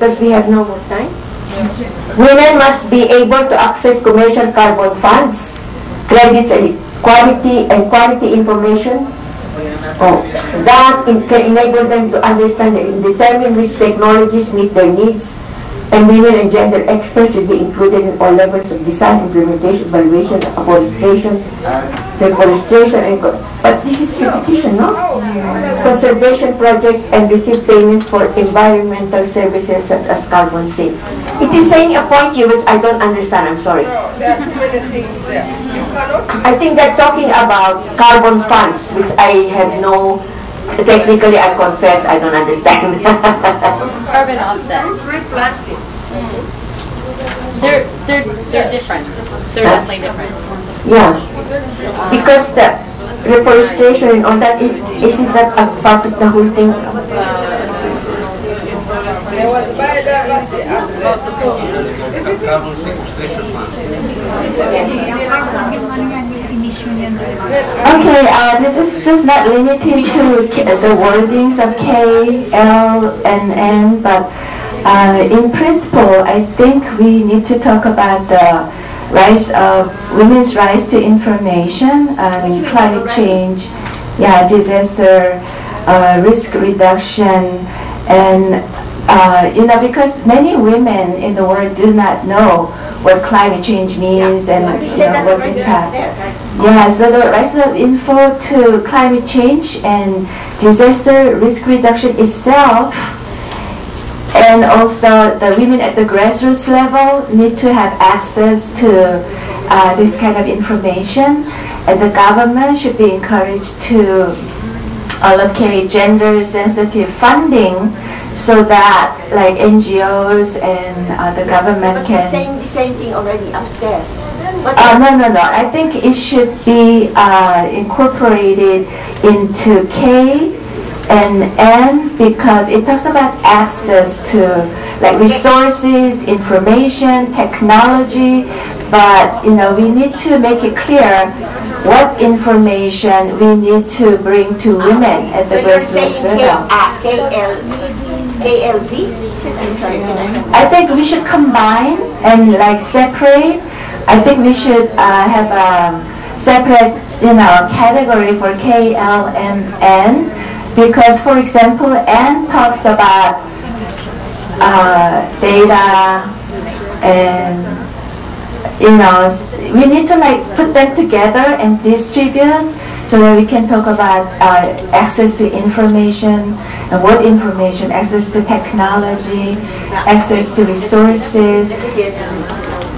because we have no more time. Women must be able to access commercial carbon funds, credits, and quality information. That can enable them to understand and determine which technologies meet their needs. And women and gender experts should be included in all levels of design, implementation, evaluation, deforestation, and but this is repetition, no? Conservation projects and receive payments for environmental services such as carbon sink. It is saying a point here which I don't understand. I'm sorry. No, there are too many things there. You cannot. I think they're talking about carbon funds, which I have no. Technically, I confess I don't understand. Carbon offsets. Replanting. They're different. They're definitely different. Yeah, because the reforestation and all that, isn't that a part of the whole thing? There was biodiversity Carbon sequestration plant. Okay, this is just not limited to the wordings of K, L, and N, but in principle, I think we need to talk about the rise of women's rights to information and climate change, disaster, risk reduction, and because many women in the world do not know what climate change means and what impact. Yeah, so the rise of info to climate change and disaster risk reduction itself, and also the women at the grassroots level need to have access to this kind of information, and the government should be encouraged to allocate gender-sensitive funding so that like NGOs and the government can... But saying the same thing already upstairs. No. I think it should be incorporated into K and N because it talks about access to like resources, information, technology, but we need to make it clear what information we need to bring to women at the grassroots level. KLV? I think we should combine and like separate. I think we should have a separate, category for K, L, and N, because, for example, N talks about data, and we need to like put them together and distribute so that we can talk about access to information and what information, access to technology, access to resources.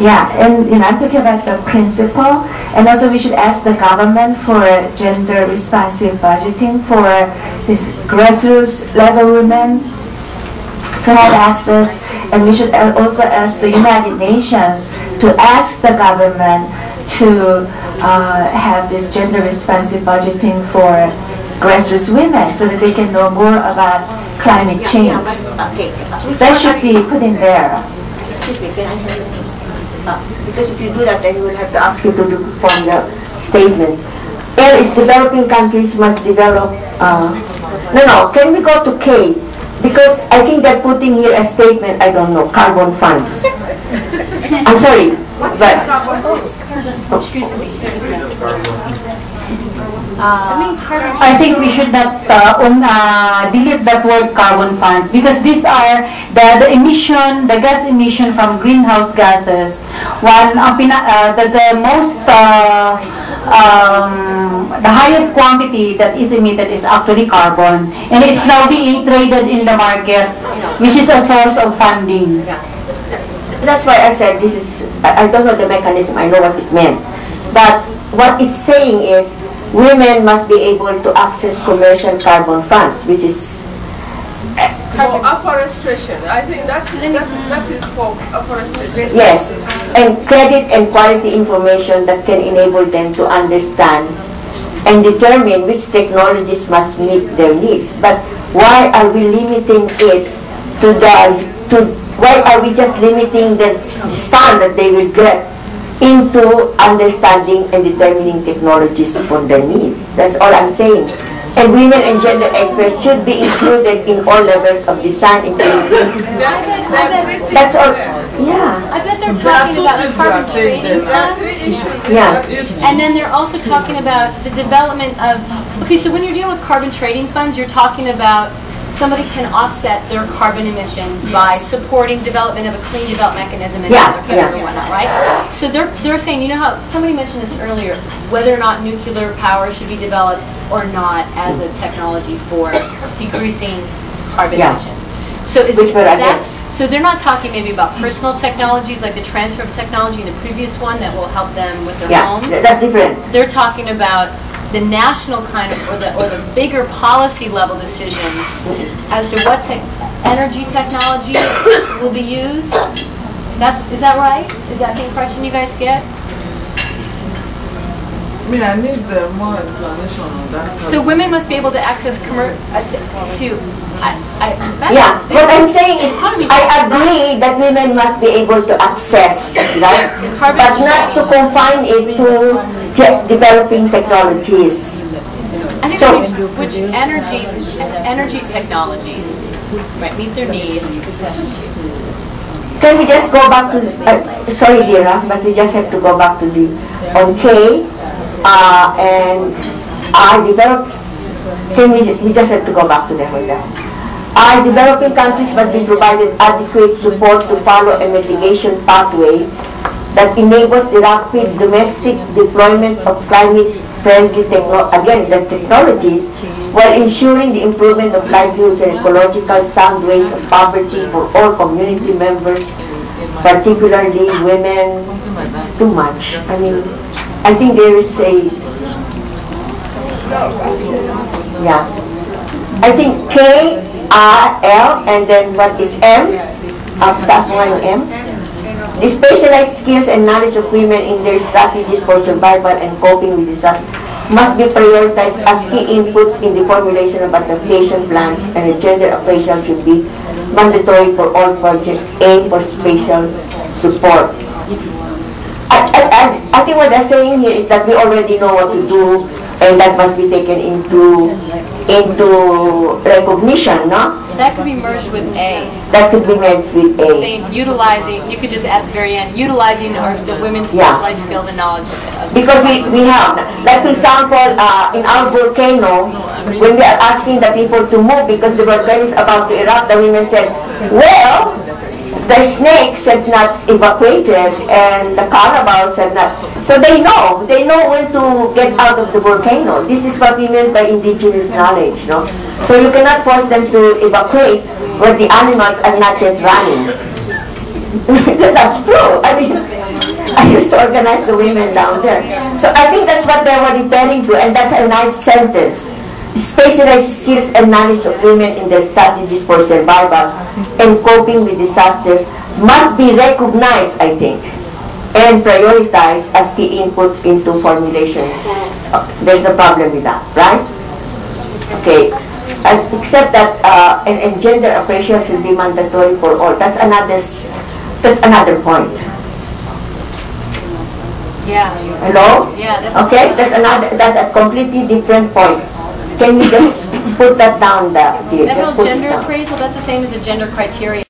Yeah, and I'm talking about the principle, and also we should ask the government for gender responsive budgeting for this grassroots level women to have access, and we should also ask the United Nations to ask the government to have this gender responsive budgeting for grassroots women so that they can know more about climate change. That should be put in there. Excuse me, can I have your name? Because if you do that, then you will have to ask you to form the statement. L is developing countries must develop. Can we go to K? Because I think they're putting here a statement, I don't know, carbon funds. I'm sorry, but... I think we should not delete that word carbon funds, because these are the emission, the gas emission from greenhouse gases. The highest quantity that is emitted is actually carbon, and it's now being traded in the market, which is a source of funding. That's why I said this is, I don't know the mechanism, I know what it meant. But what it's saying is women must be able to access commercial carbon funds, which is... For afforestation, I think that is for afforestation. Yes, and credit and quality information that can enable them to understand and determine which technologies must meet their needs. But why are we limiting it why are we just limiting the span that they will get into understanding and determining technologies for their needs? That's all I'm saying. And women and gender experts should be included in all levels of design, including. That's all. Yeah. I bet they're talking about carbon trading funds. Yeah. And then they're also talking about the development of, okay, so when you're dealing with carbon trading funds, you're talking about somebody can offset their carbon emissions by supporting development of a clean development mechanism in Yeah, other countries yeah. and whatnot, right? So they're saying, you know how, somebody mentioned this earlier, whether or not nuclear power should be developed or not as a technology for decreasing carbon Yeah. emissions. So is Which we're that, against. so they're not talking maybe about personal technologies like the transfer of technology in the previous one that will help them with their Yeah, homes. that's different. They're talking about the national kind of, or the bigger policy level decisions as to what energy technology will be used. Is that right? Is that the impression you guys get? I mean, I need more explanation on that. So women must be able to access Yeah, what I'm saying is, I agree that women must be able to access, right? But not to confine it to just developing technologies. I think So- which energy technologies, right, meet their needs. Can we just go back to, sorry Dira, but we just have to go back to the, on K, and I developed, we just have to go back to them with that. Developing countries must be provided adequate support to follow a mitigation pathway that enables the rapid domestic deployment of climate-friendly technologies while ensuring the improvement of livelihoods and ecological sound ways of poverty for all community members, particularly women. It's too much. I mean, I think there is a, yeah. I think K, R, L, and then what is M? That's one M. The specialized skills and knowledge of women in their strategies for survival and coping with disaster must be prioritized as key inputs in the formulation of adaptation plans, and a gender appraisal should be mandatory for all projects aimed for spatial support. I think what they're saying here is that we already know what to do, and that must be taken into recognition, no? That could be merged with A. That could be merged with A. Saying utilizing, you could just at the very end, utilizing the women's Yeah. specialized skills and knowledge of Because we have, like for example, in our volcano, when we are asking the people to move because the volcano is about to erupt, the women said, well, the snakes have not evacuated and the carnivals have not. So they know when to get out of the volcano. This is what we mean by indigenous knowledge, no? So you cannot force them to evacuate where the animals are not yet running. That's true. I mean, I used to organize the women down there. So I think that's what they were referring to, and that's a nice sentence. Specialized skills and knowledge of women in their strategies for survival and coping with disasters must be recognized, I think, and prioritized as key inputs into formulation. There's no problem with that, right? Okay. Except that and gender appraisal should be mandatory for all. That's another point. Yeah. Hello? Yeah, that's okay. That's a completely different point. Can we just put that down there? That Just whole put it gender down. appraisal, that's the same as the gender criteria